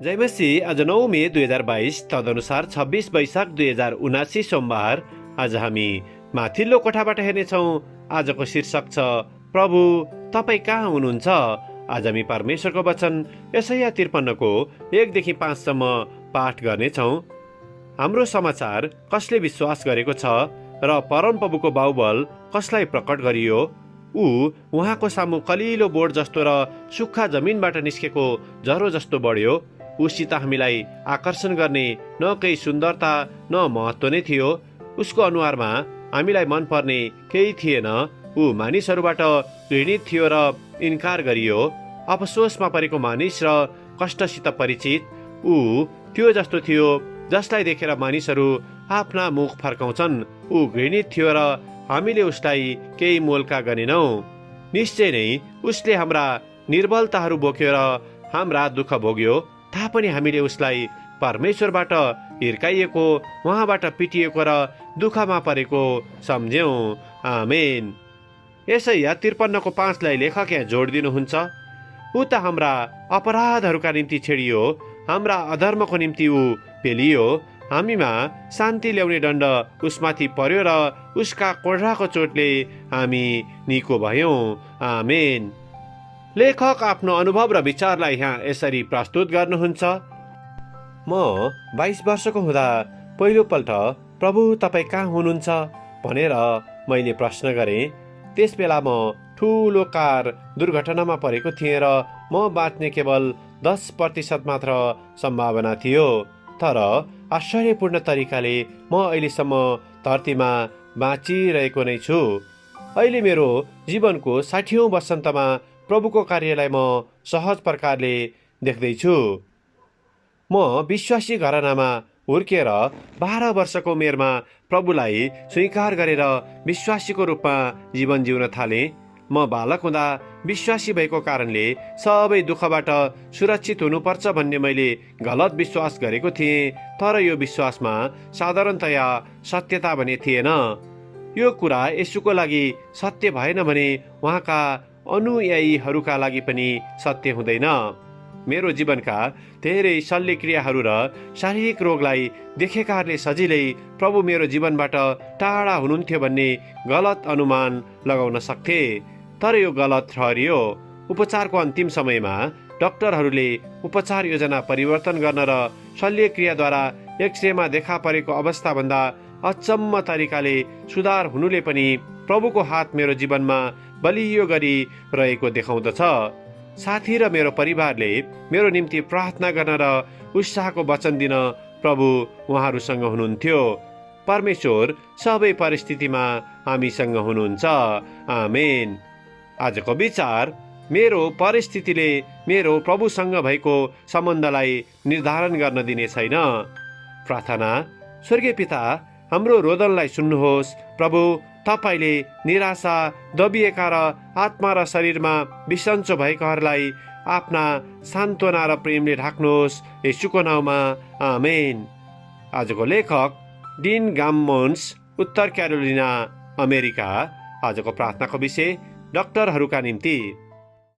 जय मसीह। आज 9 मे 2022 तदनुसार 26 वैशाख 2079 सोमबार। आज हामी माथिल्लो कोठाबाट हेर्नेछौँ। आजको शीर्षक छ प्रभु तपाईँ कहाँ हुनुहुन्छ। आज हामी परमेश्वरको वचन यशाया 53 को 1 देखि 5 सम्म पाठ गर्नेछौँ। हाम्रो समाचार कसले विश्वास गरेको छ र परमप्रभुको बाहुबल कसलाई प्रकट गरियो। उहाँको सामु कलिलो बोर्ड जस्तो र सुक्खा जमिनबाट निस्केको जरो जस्तो बढ्यो। उसित हामीलाई आकर्षण गर्ने न केही सुन्दरता न महत्त्व नै थियो। उसको अनुहारमा हामीलाई मनपर्ने केही थिएन। मानिसहरूबाट घृणित थियो र इन्कार गरियो। अफसोसमा परेको मानिस र कष्टसित परिचित। त्यो जस्तो थियो जसलाई देखेर मानिसहरू आफ्ना मुख फर्काउँछन्। घृणित थियो र हामीले उसलाई केही मोलका गरेनौँ। निश्चय नै उसले हाम्रा निर्बलताहरू बोक्यो र हाम्रा दुःख भोग्यो। तापनि हामीले उसलाई परमेश्वरबाट हिर्काइएको, उहाँबाट पिटिएको र दुःखमा परेको सम्झ्यौँ। आमेन। यशाया 53 को 5 लाई लेखक यहाँ जोड दिनुहुन्छ। त हाम्रा अपराधहरूका निम्ति छेडियो, हाम्रा अधर्मको निम्ति पेलियो। हामीमा शान्ति ल्याउने दण्ड उसमाथि पर्यो र उसका कोढ्राको चोटले हामी निको भयौँ। आमेन। लेखक आफ्नो अनुभव र विचारलाई यहाँ यसरी प्रस्तुत गर्नुहुन्छ। म 22 वर्षको हुँदा पहिलोपल्ट प्रभु तपाईँ कहाँ हुनुहुन्छ भनेर मैले प्रश्न गरेँ। त्यस बेला म ठुलो कार दुर्घटनामा परेको थिएँ र म बाँच्ने केवल 10% मात्र सम्भावना थियो। तर आश्चर्यपूर्ण तरिकाले म अहिलेसम्म धरतीमा बाँचिरहेको नै छु। अहिले मेरो जीवनको 60औं वसन्तमा प्रभुको कार्यलाई म सहज प्रकारले देख्दैछु। म विश्वासी घरानामा हुर्किएर 12 वर्षको उमेरमा प्रभुलाई स्वीकार गरेर विश्वासीको रूपमा जीवन जिउन थालेँ। म बालक हुँदा विश्वासी भएको कारणले सबै दुःखबाट सुरक्षित हुनुपर्छ भन्ने मैले गलत विश्वास गरेको थिएँ। तर यो विश्वासमा साधारणतया सत्यता भने थिएन। यो कुरा येशूको लागि सत्य भएन भने उहाँका अनुयायीहरूका लागि पनि सत्य हुँदैन। मेरो जीवनका धेरै शल्यक्रियाहरू र शारीरिक रोगलाई देखेकाहरूले सजिलै प्रभु मेरो जीवनबाट टाढा हुनुहुन्थ्यो भन्ने गलत अनुमान लगाउन सक्थे। तर यो गलत ठहरियो। उपचारको अन्तिम समयमा डाक्टरहरूले उपचार योजना परिवर्तन गर्न र शल्यक्रियाद्वारा एक्सरेमा देखा परेको अवस्थाभन्दा अचम्म तरिकाले सुधार हुनुले पनि प्रभुको हात मेरो जीवनमा बलियो गरी रहेको देखाउँदछ। साथी र मेरो परिवारले मेरो निम्ति प्रार्थना गर्न र उत्साहको वचन दिन प्रभु उहाँहरूसँग हुनुहुन्थ्यो। परमेश्वर सबै परिस्थितिमा हामीसँग हुनुहुन्छ। आमेन। आजको विचार, मेरो परिस्थितिले मेरो प्रभुसँग भएको सम्बन्धलाई निर्धारण गर्न दिने छैन। प्रार्थना। स्वर्गीय पिता, हाम्रो रोदनलाई सुन्नुहोस्। प्रभु, तपाईले निराशा, दबिएका र आत्मा र शरीरमा बिसन्चो भएकाहरूलाई आफ्ना सान्त्वना र प्रेमले ढाक्नुहोस्। येशूको नाउँमा आमेन। आजको लेखक डिन गामोन्स, उत्तर क्यारोलिना, अमेरिका। आजको प्रार्थनाको विषय डाक्टरहरूका निम्ति।